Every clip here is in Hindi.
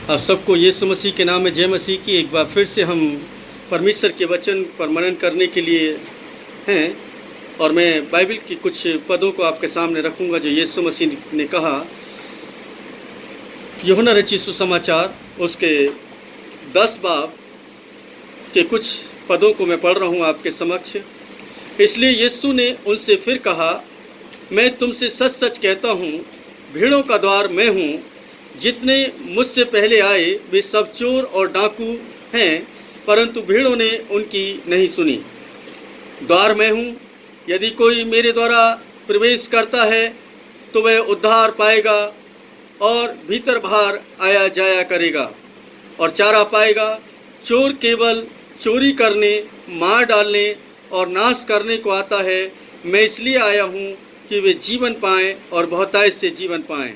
आप सबको यीशु मसीह के नाम में जय मसीह की। एक बार फिर से हम परमेश्वर के वचन पर मनन करने के लिए हैं और मैं बाइबल की कुछ पदों को आपके सामने रखूंगा जो यीशु मसीह ने कहा। यूहन्ना रचित सुसमाचार उसके 10 बाब के कुछ पदों को मैं पढ़ रहा हूं आपके समक्ष। इसलिए यीशु ने उनसे फिर कहा, मैं तुमसे सच सच कहता हूँ, भीड़ों का द्वार मैं हूँ। जितने मुझसे पहले आए वे सब चोर और डाकू हैं, परंतु भीड़ों ने उनकी नहीं सुनी। द्वार मैं हूँ, यदि कोई मेरे द्वारा प्रवेश करता है तो वह उद्धार पाएगा और भीतर बाहर आया जाया करेगा और चारा पाएगा। चोर केवल चोरी करने, मार डालने और नाश करने को आता है। मैं इसलिए आया हूँ कि वे जीवन पाएं और बहुतायत से जीवन पाएं।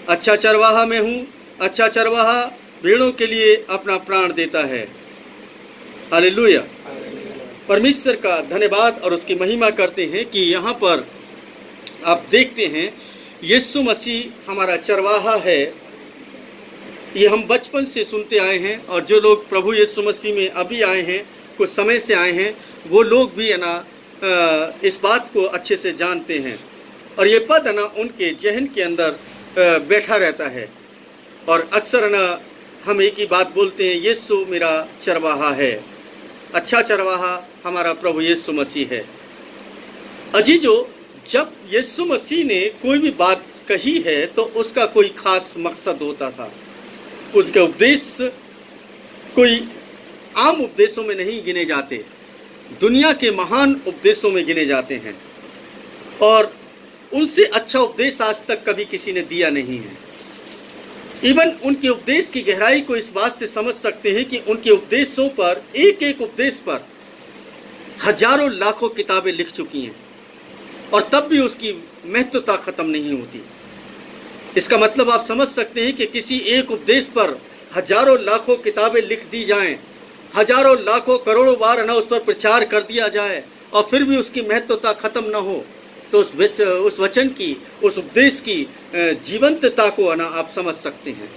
अच्छा चरवाहा मैं हूँ। अच्छा चरवाहा भेड़ों के लिए अपना प्राण देता है। हालेलुया। परमेश्वर का धन्यवाद और उसकी महिमा करते हैं कि यहाँ पर आप देखते हैं यीशु मसीह हमारा चरवाहा है। ये हम बचपन से सुनते आए हैं और जो लोग प्रभु यीशु मसीह में अभी आए हैं, कुछ समय से आए हैं, वो लोग भी है ना इस बात को अच्छे से जानते हैं और ये पद है ना उनके जहन के अंदर बैठा रहता है। और अक्सर ना हम एक ही बात बोलते हैं, यीशु मेरा चरवाहा है। अच्छा चरवाहा हमारा प्रभु यीशु मसीह है। अजीजो, जब यीशु मसीह ने कोई भी बात कही है तो उसका कोई खास मकसद होता था। उनके उपदेश कोई आम उपदेशों में नहीं गिने जाते, दुनिया के महान उपदेशों में गिने जाते हैं और उनसे अच्छा उपदेश आज तक कभी किसी ने दिया नहीं है। इवन उनके उपदेश की गहराई को इस बात से समझ सकते हैं कि उनके उपदेशों पर, एक एक उपदेश पर हजारों लाखों किताबें लिख चुकी हैं और तब भी उसकी महत्वता खत्म नहीं होती। इसका मतलब आप समझ सकते हैं कि किसी एक उपदेश पर हजारों लाखों किताबें लिख दी जाएं, हजारों लाखों करोड़ों बार ना उस पर प्रचार कर दिया जाए और फिर भी उसकी महत्वता खत्म ना हो, तो उस वचन की, उस उपदेश की जीवंतता को ना आप समझ सकते हैं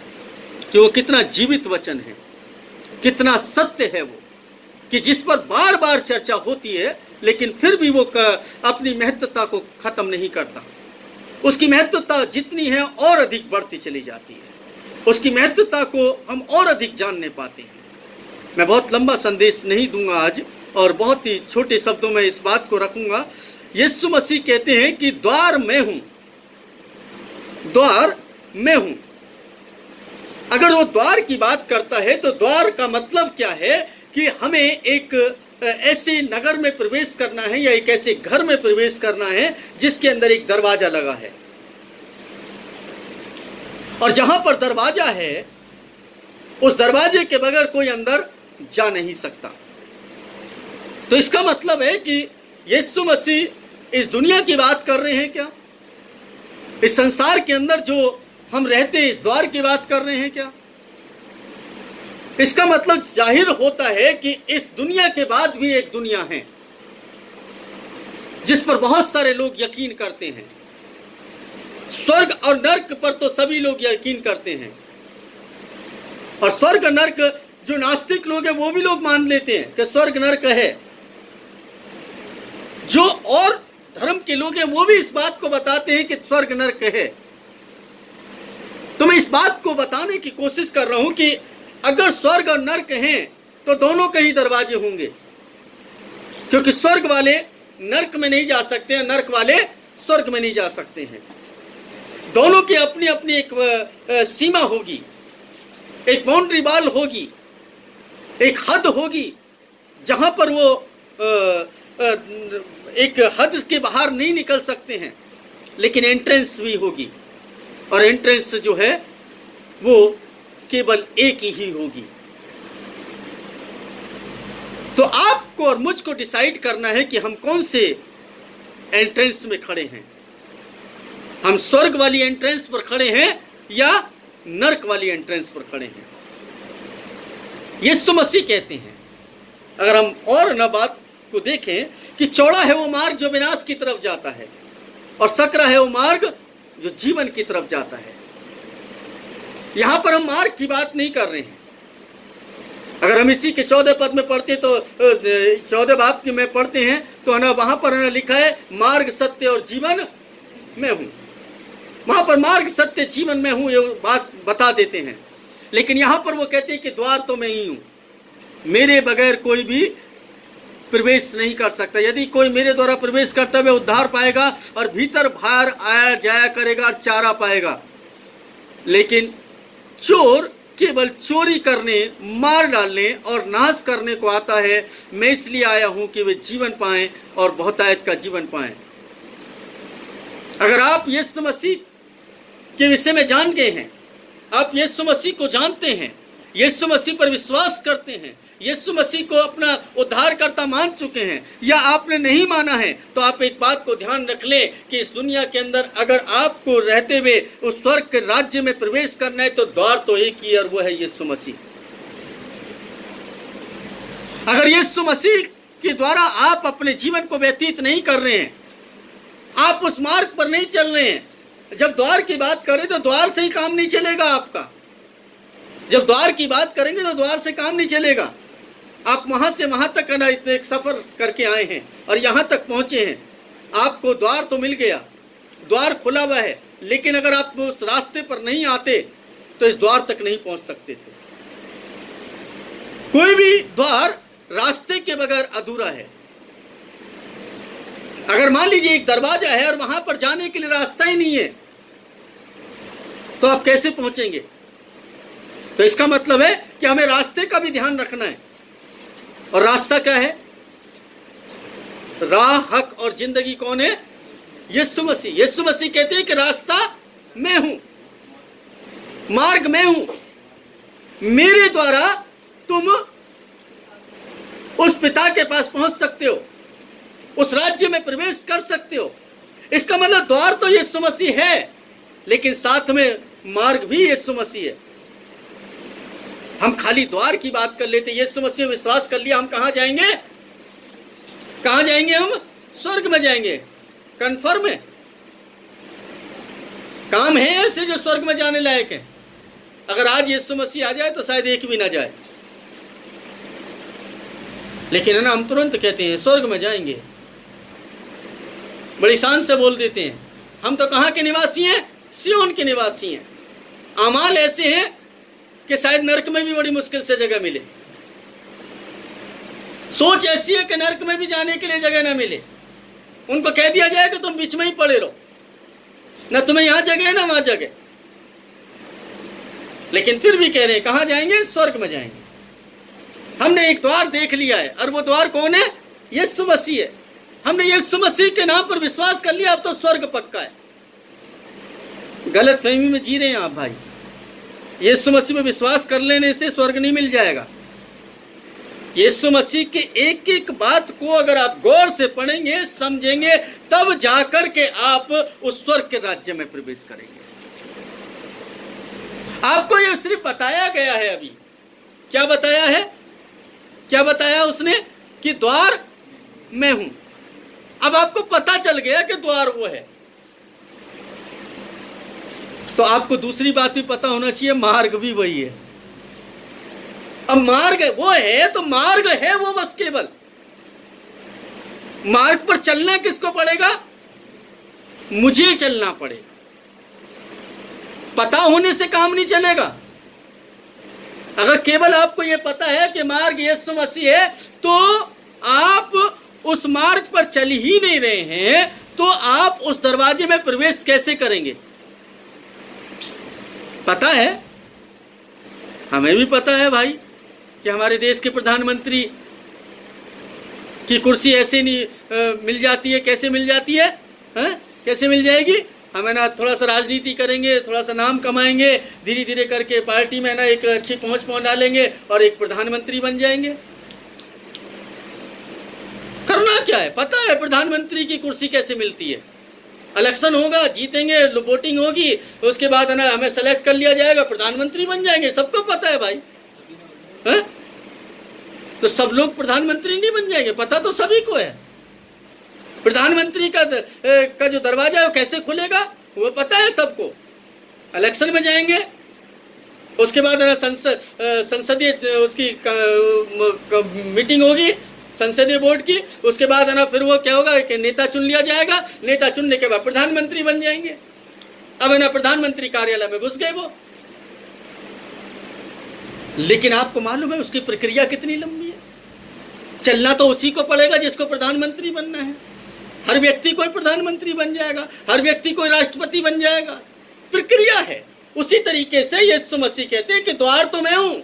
कि वो कितना जीवित वचन है, कितना सत्य है वो, कि जिस पर बार बार चर्चा होती है लेकिन फिर भी वो अपनी महत्वता को खत्म नहीं करता। उसकी महत्वता जितनी है और अधिक बढ़ती चली जाती है। उसकी महत्वता को हम और अधिक जानने पाते हैं। मैं बहुत लंबा संदेश नहीं दूंगा आज और बहुत ही छोटे शब्दों में इस बात को रखूंगा। यीशु मसीह कहते हैं कि द्वार मैं हूं, द्वार मैं हूं। अगर वो द्वार की बात करता है तो द्वार का मतलब क्या है कि हमें एक ऐसे नगर में प्रवेश करना है या एक ऐसे घर में प्रवेश करना है जिसके अंदर एक दरवाजा लगा है और जहां पर दरवाजा है उस दरवाजे के बगैर कोई अंदर जा नहीं सकता। तो इसका मतलब है कि यीशु मसीह इस दुनिया की बात कर रहे हैं क्या? इस संसार के अंदर जो हम रहते हैं इस द्वार की बात कर रहे हैं क्या? इसका मतलब जाहिर होता है कि इस दुनिया के बाद भी एक दुनिया है जिस पर बहुत सारे लोग यकीन करते हैं। स्वर्ग और नर्क पर तो सभी लोग यकीन करते हैं और स्वर्ग नर्क जो नास्तिक लोग हैं वो भी लोग मान लेते हैं कि स्वर्ग नर्क है। जो और धर्म के लोग हैं वो भी इस बात को बताते हैं कि स्वर्ग नर्क है। तो मैं इस बात को बताने की कोशिश कर रहा हूं कि अगर स्वर्ग और नर्क हैं तो दोनों के ही दरवाजे होंगे, क्योंकि स्वर्ग वाले नर्क में नहीं जा सकते हैं, नर्क वाले स्वर्ग में नहीं जा सकते हैं। दोनों की अपनी अपनी एक सीमा होगी, एक बाउंड्री वॉल होगी, एक हद होगी जहां पर वो एक हद के बाहर नहीं निकल सकते हैं, लेकिन एंट्रेंस भी होगी और एंट्रेंस जो है वो केवल एक ही होगी। तो आपको और मुझको डिसाइड करना है कि हम कौन से एंट्रेंस में खड़े हैं। हम स्वर्ग वाली एंट्रेंस पर खड़े हैं या नर्क वाली एंट्रेंस पर खड़े हैं। यीशु मसीह कहते हैं, अगर हम और न बात को देखें, कि चौड़ा है वो मार्ग जो विनाश की तरफ जाता है और सकरा है वो मार्ग जो जीवन की तरफ जाता है। यहां पर हम मार्ग की बात नहीं कर रहे हैं। अगर हम इसी के 14 पद में पढ़ते तो 14 बाब के में पढ़ते हैं तो ना वहां पर ना लिखा है मार्ग सत्य और जीवन मैं हूं। वहां पर मार्ग सत्य जीवन में हूं ये बात बता देते हैं, लेकिन यहां पर वो कहते हैं कि द्वार तो मैं ही हूं, मेरे बगैर कोई भी प्रवेश नहीं कर सकता। यदि कोई मेरे द्वारा प्रवेश करता हुआ उद्धार पाएगा और भीतर बाहर आया जाया करेगा और चारा पाएगा। लेकिन चोर केवल चोरी करने, मार डालने और नाश करने को आता है। मैं इसलिए आया हूं कि वे जीवन पाएं और बहुतायत का जीवन पाएं। अगर आप यीशु मसीह के विषय में जान गए हैं, आप यीशु मसीह को जानते हैं, यीशु मसीह पर विश्वास करते हैं, यीशु मसीह को अपना उद्धारकर्ता मान चुके हैं, या आपने नहीं माना है, तो आप एक बात को ध्यान रख लें कि इस दुनिया के अंदर अगर आपको रहते हुए उस स्वर्ग के राज्य में प्रवेश करना है तो द्वार तो एक ही और वो है यीशु मसीह। अगर यीशु मसीह के द्वारा आप अपने जीवन को व्यतीत नहीं कर रहे हैं, आप उस मार्ग पर नहीं चल रहे हैं। जब द्वार की बात करें तो द्वार से ही काम नहीं चलेगा आपका। जब द्वार की बात करेंगे तो द्वार से काम नहीं चलेगा। आप वहां से वहां तक एक सफर करके आए हैं और यहां तक पहुंचे हैं, आपको द्वार तो मिल गया, द्वार खुला हुआ है, लेकिन अगर आप उस रास्ते पर नहीं आते तो इस द्वार तक नहीं पहुंच सकते थे। कोई भी द्वार रास्ते के बगैर अधूरा है। अगर मान लीजिए एक दरवाजा है और वहां पर जाने के लिए रास्ता ही नहीं है तो आप कैसे पहुंचेंगे? तो इसका मतलब है कि हमें रास्ते का भी ध्यान रखना है। और रास्ता क्या है? राह, हक और जिंदगी कौन है? यीशु मसीह। यीशु मसीह कहते हैं कि रास्ता मैं हूं, मार्ग मैं हूं, मेरे द्वारा तुम उस पिता के पास पहुंच सकते हो, उस राज्य में प्रवेश कर सकते हो। इसका मतलब द्वार तो यीशु मसीह है, लेकिन साथ में मार्ग भी यीशु मसीह है। हम खाली द्वार की बात कर लेते, यीशु मसीह विश्वास कर लिया, हम कहां जाएंगे? कहां जाएंगे? हम स्वर्ग में जाएंगे। कंफर्म है? काम है ऐसे जो स्वर्ग में जाने लायक है। अगर आज यीशु मसीह आ जाए तो शायद एक भी ना जाए, लेकिन है ना, हम तुरंत कहते हैं स्वर्ग में जाएंगे, बड़ी शान से बोल देते हैं। हम तो कहां के निवासी हैं? सियोन के निवासी हैं। अमाल ऐसे हैं कि शायद नरक में भी बड़ी मुश्किल से जगह मिले। सोच ऐसी है कि नरक में भी जाने के लिए जगह ना मिले। उनको कह दिया जाए कि तुम बीच में ही पड़े रहो, ना तुम्हें यहां जगह है ना वहां जगह, लेकिन फिर भी कह रहे हैं कहां जाएंगे? स्वर्ग में जाएंगे। हमने एक द्वार देख लिया है, और वो द्वार कौन है? यीशु मसीह है। हमने यीशु मसीह के नाम पर विश्वास कर लिया, अब तो स्वर्ग पक्का है। गलत फहमी में जी रहे हैं आप भाई। यीशु मसीह में विश्वास कर लेने से स्वर्ग नहीं मिल जाएगा। यीशु मसीह के एक एक बात को अगर आप गौर से पढ़ेंगे, समझेंगे, तब जाकर के आप उस स्वर्ग के राज्य में प्रवेश करेंगे। आपको यह सिर्फ बताया गया है। अभी क्या बताया है? क्या बताया उसने? कि द्वार मैं हूं। अब आपको पता चल गया कि द्वार वो है, तो आपको दूसरी बात भी पता होना चाहिए, मार्ग भी वही है। अब मार्ग वो है तो मार्ग है वो, बस केवल मार्ग पर चलना किसको पड़ेगा? मुझे चलना पड़ेगा। पता होने से काम नहीं चलेगा। अगर केवल आपको यह पता है कि मार्ग यीशु मसीह है, तो आप उस मार्ग पर चल ही नहीं रहे हैं, तो आप उस दरवाजे में प्रवेश कैसे करेंगे? पता है, हमें भी पता है भाई कि हमारे देश के प्रधानमंत्री की कुर्सी ऐसे नहीं मिल जाती है। कैसे मिल जाती है? कैसे मिल जाएगी? हमें ना थोड़ा सा राजनीति करेंगे, थोड़ा सा नाम कमाएंगे, धीरे धीरे करके पार्टी में ना एक अच्छी पहुंच डालेंगे और एक प्रधानमंत्री बन जाएंगे। करना क्या है? पता है प्रधानमंत्री की कुर्सी कैसे मिलती है। इलेक्शन होगा, जीतेंगे, वोटिंग होगी, उसके बाद है ना हमें सेलेक्ट कर लिया जाएगा, प्रधानमंत्री बन जाएंगे। सबको पता है भाई। तो सब लोग प्रधानमंत्री नहीं बन जाएंगे, पता तो सभी को है। प्रधानमंत्री का जो दरवाजा है वो कैसे खुलेगा वो पता है सबको। इलेक्शन में जाएंगे, उसके बाद है ना संसदीय उसकी मीटिंग होगी संसदीय बोर्ड की। उसके बाद है ना फिर वो क्या होगा कि नेता चुन लिया जाएगा। नेता चुनने के बाद प्रधानमंत्री बन जाएंगे। अब है ना प्रधानमंत्री कार्यालय में घुस गए वो। लेकिन आपको मालूम है उसकी प्रक्रिया कितनी लंबी है। चलना तो उसी को पड़ेगा जिसको प्रधानमंत्री बनना है। हर व्यक्ति कोई प्रधानमंत्री बन जाएगा, हर व्यक्ति कोई राष्ट्रपति बन जाएगा। प्रक्रिया है। उसी तरीके से यीशु मसीह कहते हैं कि द्वार तो मैं हूं,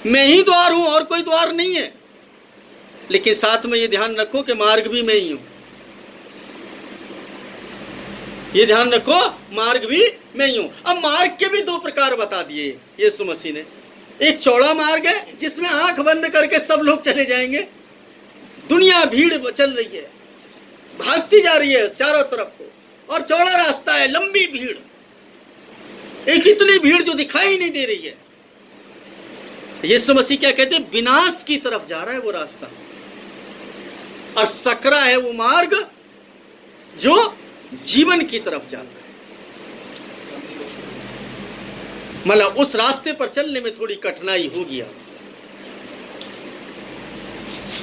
मैं ही द्वार हूं और कोई द्वार नहीं है। लेकिन साथ में ये ध्यान रखो कि मार्ग भी मैं ही हूं। ये ध्यान रखो मार्ग भी मैं ही हूं। अब मार्ग के भी दो प्रकार बता दिए यीशु मसीह ने। एक चौड़ा मार्ग है जिसमें आंख बंद करके सब लोग चले जाएंगे। दुनिया भीड़ चल रही है, भागती जा रही है चारों तरफ को, और चौड़ा रास्ता है, लंबी भीड़, एक इतनी भीड़ जो दिखाई नहीं दे रही है। यीशु मसीह क्या कहते हैं? विनाश की तरफ जा रहा है वो रास्ता, और सकरा है वो मार्ग जो जीवन की तरफ जाता है। मतलब उस रास्ते पर चलने में थोड़ी कठिनाई होगी।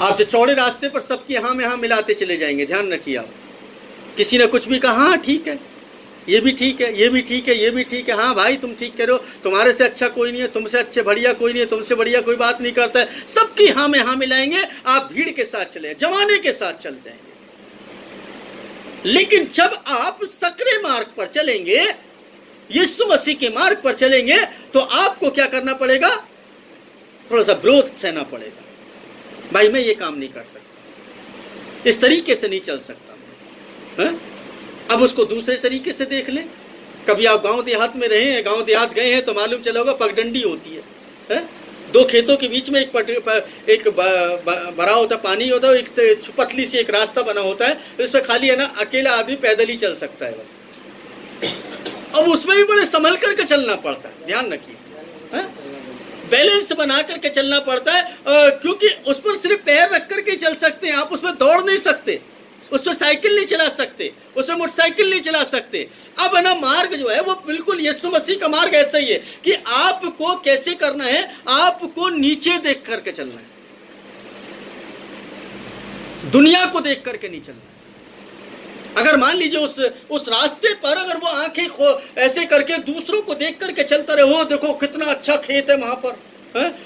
आप जो चौड़े रास्ते पर सबकी हाँ में हाँ मिलाते चले जाएंगे। ध्यान रखिए, आप किसी ने कुछ भी कहा, हाँ ठीक है, ये भी ठीक है, ये भी ठीक है, ये भी ठीक है, हाँ भाई तुम ठीक कह रहे हो, तुम्हारे से अच्छा कोई नहीं है, तुमसे अच्छे बढ़िया कोई नहीं है, तुमसे बढ़िया कोई बात नहीं करता है। सबकी हाँ में हाँ मिलाएंगे। आप भीड़ के साथ चले, जमाने के साथ चल जाएंगे। लेकिन जब आप सकरे मार्ग पर चलेंगे, यीशु मसीह के मार्ग पर चलेंगे, तो आपको क्या करना पड़ेगा? थोड़ा सा विरोध सहना पड़ेगा। भाई मैं ये काम नहीं कर सकता, इस तरीके से नहीं चल सकता। है? अब उसको दूसरे तरीके से देख लें। कभी आप गांव देहात में रहे हैं, गांव देहात गए हैं तो मालूम चला होगा पगडंडी होती है? दो खेतों के बीच में एक भरा होता पानी होता है, एक पतली सी एक रास्ता बना होता है, इसमें खाली है ना अकेला आदमी पैदल ही चल सकता है बस। अब उसमें भी बड़े संभल करके चलना पड़ता है। ध्यान रखिए, बैलेंस बना करके चलना पड़ता है, क्योंकि उस पर सिर्फ पैर रख करके चल सकते हैं, आप उसमें दौड़ नहीं सकते, उसमें साइकिल नहीं चला सकते, उसमें मोटरसाइकिल नहीं चला सकते। अब है ना मार्ग जो है वो बिल्कुल यीशु मसीह का मार्ग ऐसा ही है कि आपको कैसे करना है, आपको नीचे देख करके चलना है, दुनिया को देख करके नहीं चलना है। अगर मान लीजिए उस रास्ते पर अगर वो आंखें ऐसे करके दूसरों को देख करके चलता रहे, हो देखो कितना अच्छा खेत है वहां पर,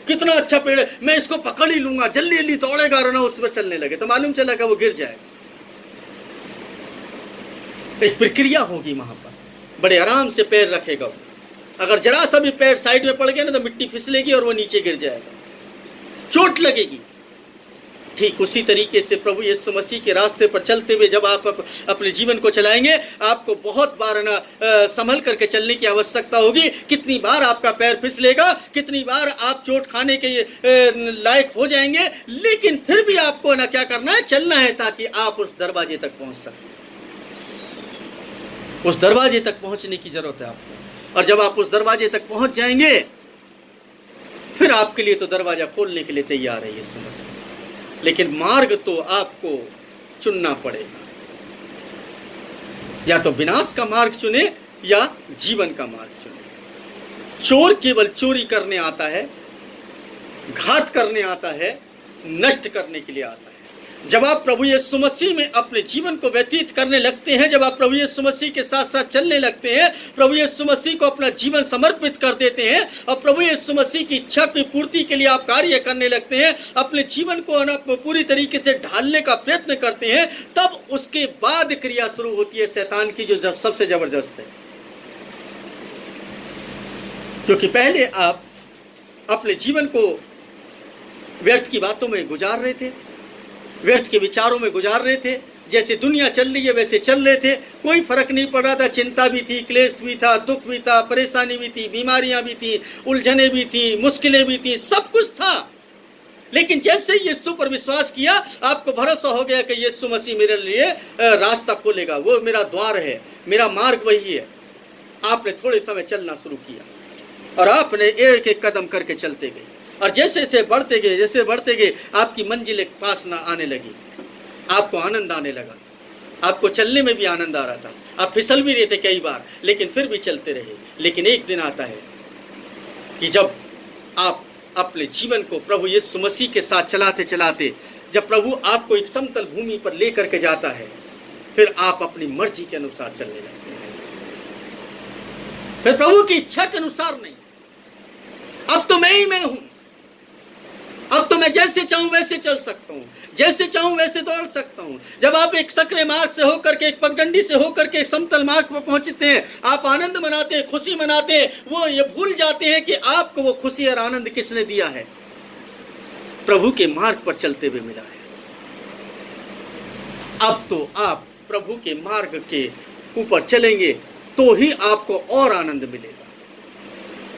कितना अच्छा पेड़ है, मैं इसको पकड़ ही लूंगा, जल्दी जल्दी दौड़ेगा और ना उस पर चलने लगे, तो मालूम चला कि वो गिर जाएगा। एक प्रक्रिया होगी वहां पर, बड़े आराम से पैर रखेगा। अगर जरा सा भी पैर साइड में पड़ गया ना तो मिट्टी फिसलेगी और वो नीचे गिर जाएगा, चोट लगेगी। ठीक उसी तरीके से प्रभु यीशु मसीह के रास्ते पर चलते हुए जब आप अपने जीवन को चलाएंगे, आपको बहुत बार ना संभल करके चलने की आवश्यकता होगी। कितनी बार आपका पैर फिसलेगा, कितनी बार आप चोट खाने के लायक हो जाएंगे, लेकिन फिर भी आपको ना क्या करना है? चलना है, ताकि आप उस दरवाजे तक पहुंच सकें। उस दरवाजे तक पहुंचने की जरूरत है आपको, और जब आप उस दरवाजे तक पहुंच जाएंगे, फिर आपके लिए तो दरवाजा खोलने के लिए तैयार है यीशु मसीह। लेकिन मार्ग तो आपको चुनना पड़ेगा, या तो विनाश का मार्ग चुने या जीवन का मार्ग चुने। चोर केवल चोरी करने आता है, घात करने आता है, नष्ट करने के लिए आता है। जब आप प्रभु यीशु मसीह में अपने जीवन को व्यतीत करने लगते हैं, जब आप प्रभु यीशु मसीह के साथ साथ चलने लगते हैं, प्रभु यीशु मसीह को अपना जीवन समर्पित कर देते हैं और प्रभु यीशु मसीह की इच्छा की पूर्ति के लिए आप कार्य करने लगते हैं, अपने जीवन को पूरी तरीके से ढालने का प्रयत्न करते हैं, तब उसके बाद क्रिया शुरू होती है शैतान की, जो सबसे जबरदस्त है। क्योंकि पहले आप अपने जीवन को व्यर्थ की बातों में गुजार रहे थे, व्यर्थ के विचारों में गुजार रहे थे, जैसे दुनिया चल रही है वैसे चल रहे थे, कोई फर्क नहीं पड़ रहा था। चिंता भी थी, क्लेश भी था, दुख भी था, परेशानी भी थी, बीमारियां भी थी, उलझने भी थी, मुश्किलें भी थी, सब कुछ था। लेकिन जैसे ही यीशु पर विश्वास किया, आपको भरोसा हो गया कि यीशु मसीह मेरे लिए रास्ता खोलेगा, वो मेरा द्वार है, मेरा मार्ग वही है। आपने थोड़े समय चलना शुरू किया और आपने एक एक कदम करके चलते गए, और जैसे जैसे बढ़ते गए, जैसे बढ़ते गए, आपकी मंजिल एक पास ना आने लगी, आपको आनंद आने लगा। आपको चलने में भी आनंद आ रहा था, आप फिसल भी रहे थे कई बार, लेकिन फिर भी चलते रहे। लेकिन एक दिन आता है कि जब आप अपने जीवन को प्रभु यीशु मसीह के साथ चलाते चलाते जब प्रभु आपको एक समतल भूमि पर लेकर के जाता है, फिर आप अपनी मर्जी के अनुसार चलने लगते हैं, फिर प्रभु की इच्छा के अनुसार नहीं। अब तो मैं ही मैं हूं, अब तो मैं जैसे चाहूं वैसे चल सकता हूं, जैसे चाहूं वैसे दौड़ सकता हूं। जब आप एक सकरे मार्ग से होकर के, एक पगडंडी से होकर के एक समतल मार्ग पर पहुंचते हैं, आप आनंद मनाते हैं, खुशी मनाते हैं, वो ये भूल जाते हैं कि आपको वो खुशी और आनंद किसने दिया है? प्रभु के मार्ग पर चलते हुए मिला है। अब तो आप प्रभु के मार्ग के ऊपर चलेंगे तो ही आपको और आनंद मिलेगा।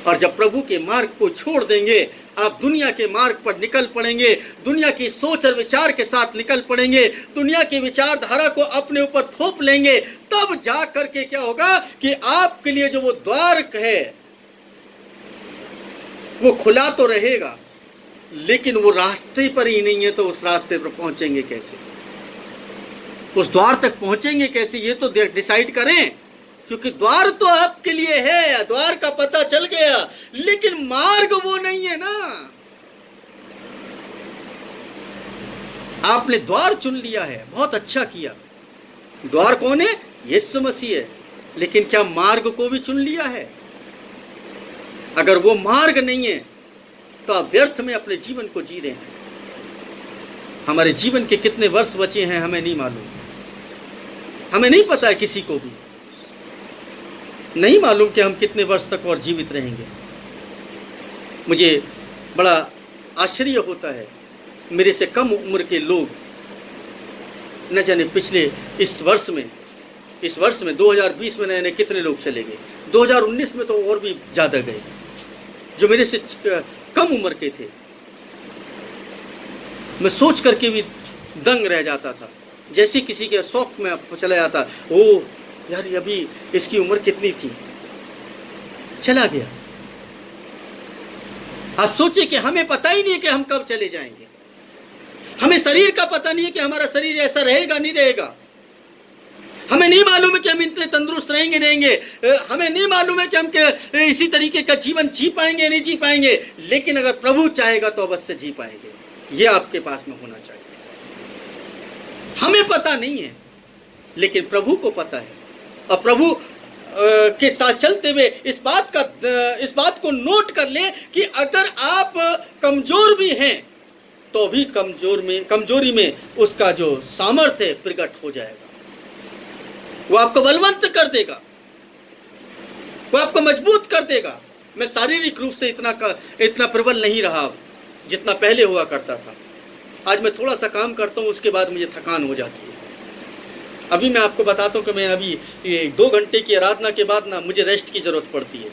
और जब प्रभु के मार्ग को छोड़ देंगे, आप दुनिया के मार्ग पर निकल पड़ेंगे, दुनिया की सोच और विचार के साथ निकल पड़ेंगे, दुनिया की विचारधारा को अपने ऊपर थोप लेंगे, तब जा करके क्या होगा कि आपके लिए जो वो द्वार है वो खुला तो रहेगा, लेकिन वो रास्ते पर ही नहीं है, तो उस रास्ते पर पहुंचेंगे कैसे? उस द्वार तक पहुंचेंगे कैसे, ये तो डिसाइड करें। क्योंकि द्वार तो आपके लिए है, द्वार का पता चल गया, लेकिन मार्ग वो नहीं है ना। आपने द्वार चुन लिया है, बहुत अच्छा किया। द्वार कौन है? यीशु मसीह है। लेकिन क्या मार्ग को भी चुन लिया है? अगर वो मार्ग नहीं है तो आप व्यर्थ में अपने जीवन को जी रहे हैं। हमारे जीवन के कितने वर्ष बचे हैं हमें नहीं मालूम, हमें नहीं पता है, किसी को भी नहीं मालूम कि हम कितने वर्ष तक और जीवित रहेंगे। मुझे बड़ा आश्चर्य होता है, मेरे से कम उम्र के लोग न जाने पिछले इस वर्ष में 2020 में न जाने कितने लोग चले गए। 2019 में तो और भी ज़्यादा गए, जो मेरे से कम उम्र के थे। मैं सोच करके भी दंग रह जाता था, जैसे किसी के शौक में चला जाता, ओ यार अभी इसकी उम्र कितनी थी, चला गया। आप सोचिए कि हमें पता ही नहीं है कि हम कब चले जाएंगे, हमें शरीर का पता नहीं है कि हमारा शरीर ऐसा रहेगा नहीं रहेगा, हमें नहीं मालूम है कि हम इतने तंदुरुस्त रहेंगे, हमें नहीं मालूम है कि हम इसी तरीके का जीवन जी पाएंगे नहीं जी पाएंगे। लेकिन अगर प्रभु चाहेगा तो अवश्य जी पाएंगे, ये आपके पास में होना चाहिए। हमें पता नहीं है, लेकिन प्रभु को पता है। और प्रभु के साथ चलते हुए इस बात को नोट कर ले कि अगर आप कमजोर भी हैं तो भी कमजोरी में उसका जो सामर्थ्य है प्रकट हो जाएगा। वो आपको बलवंत कर देगा, वो आपको मजबूत कर देगा। मैं शारीरिक रूप से इतना प्रबल नहीं रहा जितना पहले हुआ करता था। आज मैं थोड़ा सा काम करता हूँ, उसके बाद मुझे थकान हो जाती है। अभी मैं आपको बताता हूँ कि मैं अभी 2 घंटे की आराधना के बाद ना मुझे रेस्ट की ज़रूरत पड़ती है।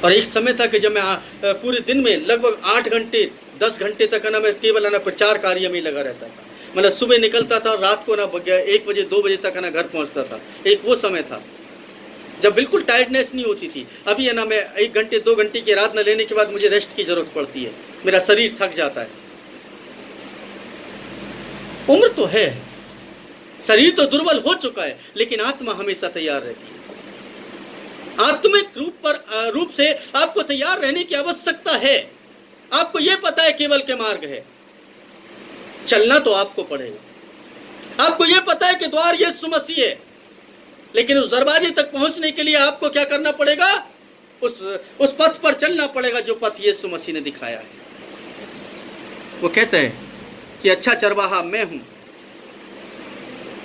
और एक समय था कि जब मैं पूरे दिन में लगभग 8 घंटे 10 घंटे तक ना मैं केवल ना प्रचार कार्य में लगा रहता था। मतलब सुबह निकलता था, रात को ना 1 बजे 2 बजे तक ना घर पहुँचता था। एक वो समय था जब बिल्कुल टायर्डनेस नहीं होती थी। अभी है ना मैं 1 घंटे 2 घंटे की आराधना लेने के बाद मुझे रेस्ट की ज़रूरत पड़ती है, मेरा शरीर थक जाता है। उम्र तो है, शरीर तो दुर्बल हो चुका है, लेकिन आत्मा हमेशा तैयार रहती है। आत्मिक रूप से आपको तैयार रहने की आवश्यकता है। आपको यह पता है केवल के मार्ग है, चलना तो आपको पड़ेगा। आपको यह पता है कि द्वार यीशु मसीह है, लेकिन उस दरवाजे तक पहुंचने के लिए आपको क्या करना पड़ेगा? उस पथ पर चलना पड़ेगा जो पथ यीशु मसीह ने दिखाया है। वो कहते हैं कि अच्छा चरवाहा मैं हूं,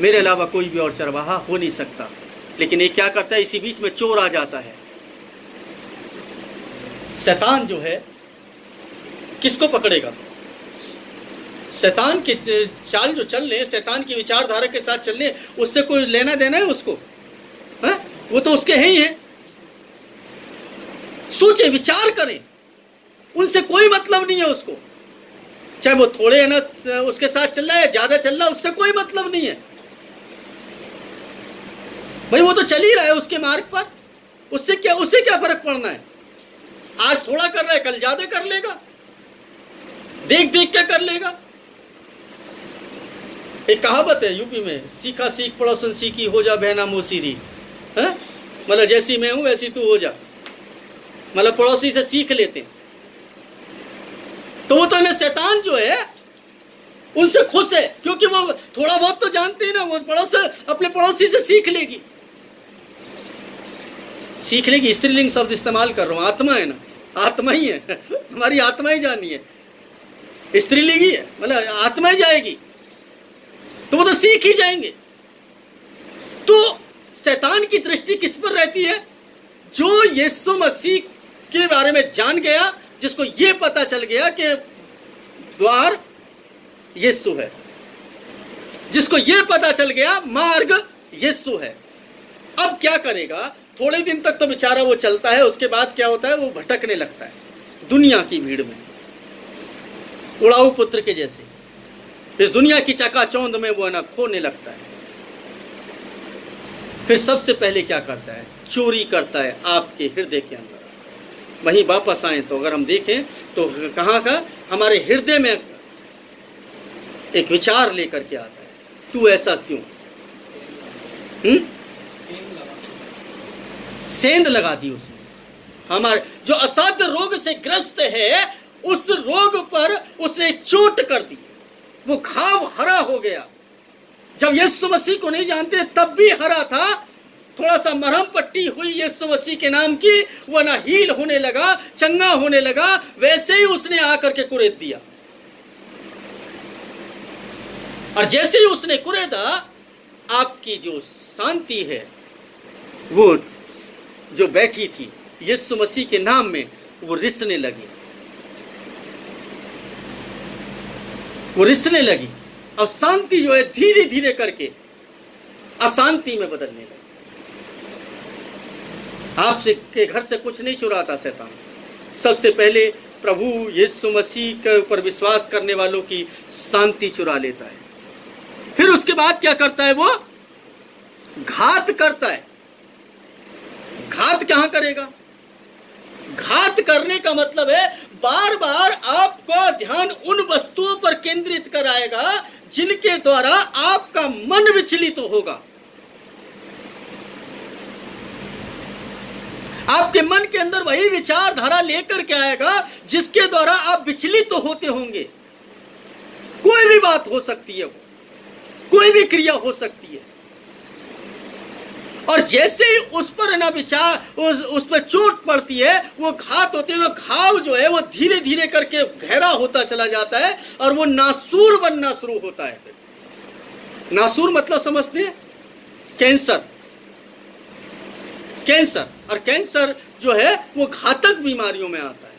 मेरे अलावा कोई भी और चरवाहा हो नहीं सकता। लेकिन ये क्या करता है? इसी बीच में चोर आ जाता है। शैतान जो है किसको पकड़ेगा? शैतान की चाल जो चल रहे, शैतान की विचारधारा के साथ चल रहे, उससे कोई लेना देना है उसको? है? वो तो उसके ही है। सोचे, विचार करें, उनसे कोई मतलब नहीं है उसको। चाहे वो थोड़े है ना उसके साथ चल रहा है, ज्यादा चल रहा है, उससे कोई मतलब नहीं है भाई। वो तो चल ही रहा है उसके मार्ग पर, उससे क्या फर्क पड़ना है? आज थोड़ा कर रहा है, कल ज्यादा कर लेगा, देख देख क्या कर लेगा। एक कहावत है यूपी में, सीखा सीख पड़ोसन सीखी, हो जा बहना मोसीरी। मतलब जैसी मैं हूं वैसी तू हो जा। मतलब पड़ोसी से सीख लेते हैं। तो वो तो ना शैतान जो है उनसे खुश है, क्योंकि वो थोड़ा बहुत तो जानते हैं ना, वो अपने पड़ोसी से सीख लेगी। स्त्रीलिंग शब्द इस्तेमाल कर रहा हूं, आत्मा है ना, आत्मा ही है हमारी आत्मा ही जानी है, स्त्रीलिंग ही है, मतलब आत्मा ही जाएगी, तो वो तो सीख ही जाएंगे। तो शैतान की दृष्टि किस पर रहती है? जो यीशु मसीह के बारे में जान गया, जिसको ये पता चल गया कि द्वार यीशु है, जिसको ये पता चल गया मार्ग यीशु है। अब क्या करेगा? थोड़े दिन तक तो बेचारा वो चलता है, उसके बाद क्या होता है? वो भटकने लगता है दुनिया की भीड़ में, उड़ाऊ पुत्र के जैसे इस दुनिया की चकाचौंध में वो ना खोने लगता है। फिर सबसे पहले क्या करता है? चोरी करता है आपके हृदय के अंदर। वहीं वापस आए तो अगर हम देखें तो कहाँ का? हमारे हृदय में एक विचार लेकर के आता है, तू ऐसा क्यों? सेंध लगा दी उसने। हमारे जो असाध्य रोग से ग्रस्त है, उस रोग पर उसने एक चोट कर दी, वो घाव हरा हो गया। जब यीशु मसीह को नहीं जानते तब भी हरा था, थोड़ा सा मरहम पट्टी हुई यीशु मसीह के नाम की, वह ना हील होने लगा, चंगा होने लगा। वैसे ही उसने आकर के कुरेद दिया, और जैसे ही उसने कुरेदा, आपकी जो शांति है वो जो बैठी थी यीशु मसीह के नाम में, वो रिसने लगी, वो रिसने लगी। अब शांति जो है धीरे धीरे करके अशांति में बदलने लगी। आपसे के घर से कुछ नहीं चुराता शैतान। सबसे पहले प्रभु यीशु मसीह के ऊपर विश्वास करने वालों की शांति चुरा लेता है। फिर उसके बाद क्या करता है? वो घात करता है। घात कहां करेगा? घात करने का मतलब है बार बार आपका ध्यान उन वस्तुओं पर केंद्रित कराएगा जिनके द्वारा आपका मन विचलित होगा। आपके मन के अंदर वही विचारधारा लेकर के आएगा जिसके द्वारा आप विचलित होते होंगे। कोई भी बात हो सकती है, कोई भी क्रिया हो सकती है, और जैसे ही उस पर ना विचार, उस पर चोट पड़ती है, वो घात होती है, तो घाव जो है वो धीरे धीरे करके गहरा होता चला जाता है और वो नासूर बनना शुरू होता है। फिर नासूर मतलब समझते हैं? कैंसर। कैंसर, और कैंसर जो है वो घातक बीमारियों में आता है,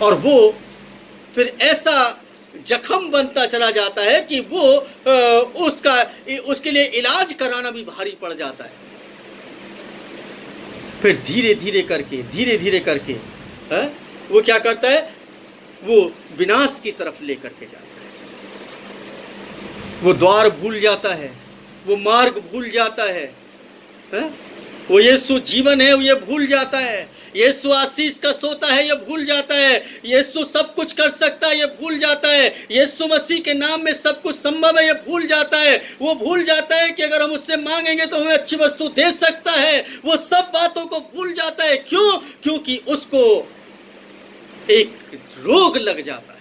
और वो फिर ऐसा जख्म बनता चला जाता है कि वो उसके लिए इलाज कराना भी भारी पड़ जाता है। फिर धीरे धीरे करके वो क्या करता है? वो विनाश की तरफ लेकर के जाता है। वो द्वार भूल जाता है, वो मार्ग भूल जाता है, वो यीशु जीवन है ये भूल जाता है, यीशु आशीष का सोता है ये भूल जाता है, यीशु सब कुछ कर सकता है ये भूल जाता है, यीशु मसीह के नाम में सब कुछ संभव है ये भूल जाता है। वो भूल जाता है कि अगर हम उससे मांगेंगे तो हमें अच्छी वस्तु दे सकता है। वो सब बातों को भूल जाता है। क्यों? क्योंकि उसको एक रोग लग जाता है।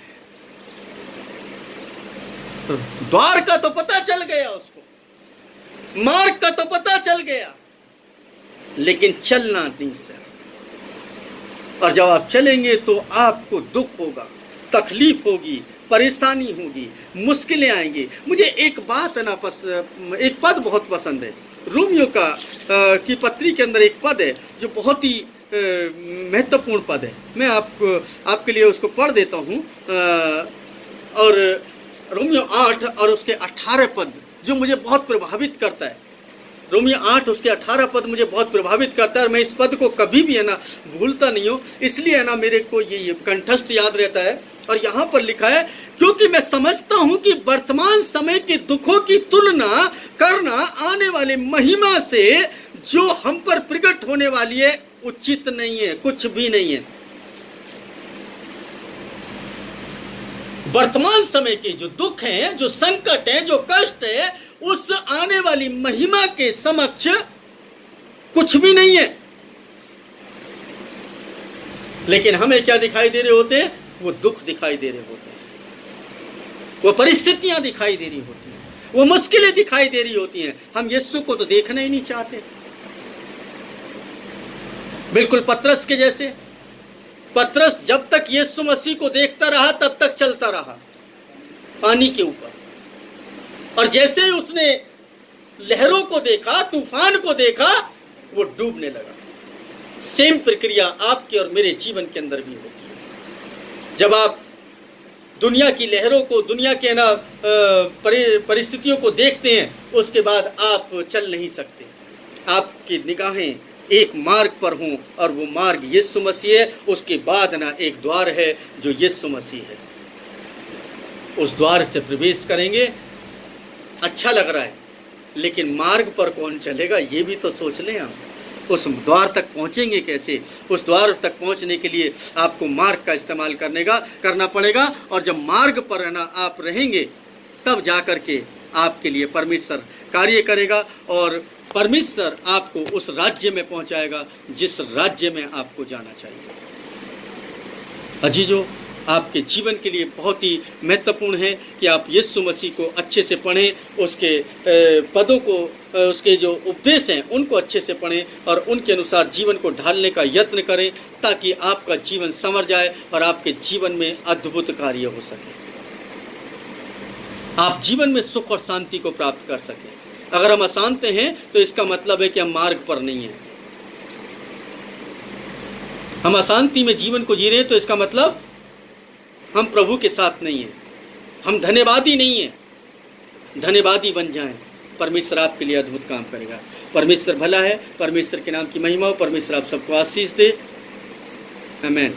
द्वार का तो पता चल गया उसको, मार्ग का तो पता चल गया, लेकिन चलना नहीं सर। और जब आप चलेंगे तो आपको दुख होगा, तकलीफ होगी, परेशानी होगी, मुश्किलें आएंगी। मुझे एक बात है ना, एक पद बहुत पसंद है। रोमियो की पत्री के अंदर एक पद है जो बहुत ही महत्वपूर्ण पद है। मैं आपके लिए उसको पढ़ देता हूँ। और रोमियो 8 और उसके 18 पद जो मुझे बहुत प्रभावित करता है। रोमियो 8 उसके 18 पद मुझे बहुत प्रभावित करता है, और मैं इस पद को कभी भी है ना भूलता नहीं हूँ, इसलिए है ना मेरे को ये कंठस्थ याद रहता है। और यहाँ पर लिखा है, क्योंकि मैं समझता हूँ कि वर्तमान समय के दुखों की तुलना करना आने वाले महिमा से जो हम पर प्रकट होने वाली है उचित नहीं है, कुछ भी नहीं है। वर्तमान समय के जो दुख हैं, जो संकट है, जो कष्ट है, उस आने वाली महिमा के समक्ष कुछ भी नहीं है। लेकिन हमें क्या दिखाई दे रहे होते हैं? वो दुख दिखाई दे रहे होते हैं, वो परिस्थितियां दिखाई दे रही होती हैं, वो मुश्किलें दिखाई दे रही होती हैं। हम यीशु को तो देखना ही नहीं चाहते। बिल्कुल पतरस के जैसे। पतरस जब तक यीशु मसीह को देखता रहा तब तक चलता रहा पानी के ऊपर, और जैसे ही उसने लहरों को देखा, तूफान को देखा, वो डूबने लगा। सेम प्रक्रिया आपके और मेरे जीवन के अंदर भी होती है। जब आप दुनिया की लहरों को, दुनिया के परिस्थितियों को देखते हैं, उसके बाद आप चल नहीं सकते। आपकी निगाहें एक मार्ग पर हों, और वो मार्ग यीशु मसीह है। उसके बाद ना एक द्वार है जो यीशु मसीह है। उस द्वार से प्रवेश करेंगे, अच्छा लग रहा है, लेकिन मार्ग पर कौन चलेगा ये भी तो सोच लें हम। उस द्वार तक पहुंचेंगे कैसे? उस द्वार तक पहुंचने के लिए आपको मार्ग का इस्तेमाल करना पड़ेगा। और जब मार्ग पर आप रहेंगे, तब जाकर के आपके लिए परमेश्वर कार्य करेगा, और परमेश्वर आपको उस राज्य में पहुंचाएगा जिस राज्य में आपको जाना चाहिए। अजीजों, आपके जीवन के लिए बहुत ही महत्वपूर्ण है कि आप यीशु मसीह को अच्छे से पढ़ें, उसके पदों को, उसके जो उपदेश हैं उनको अच्छे से पढ़ें, और उनके अनुसार जीवन को ढालने का यत्न करें, ताकि आपका जीवन संवर जाए और आपके जीवन में अद्भुत कार्य हो सके। आप जीवन में सुख और शांति को प्राप्त कर सकें। अगर हम अशांत हैं तो इसका मतलब है कि हम मार्ग पर नहीं हैं। हम अशांति में जीवन को जी रहे हैं तो इसका मतलब हम प्रभु के साथ नहीं हैं, हम धन्यवादी नहीं हैं। धन्यवादी बन जाएं, परमेश्वर आपके लिए अद्भुत काम करेगा। परमेश्वर भला है। परमेश्वर के नाम की महिमा हो। परमेश्वर आप सबको आशीष दे। आमीन।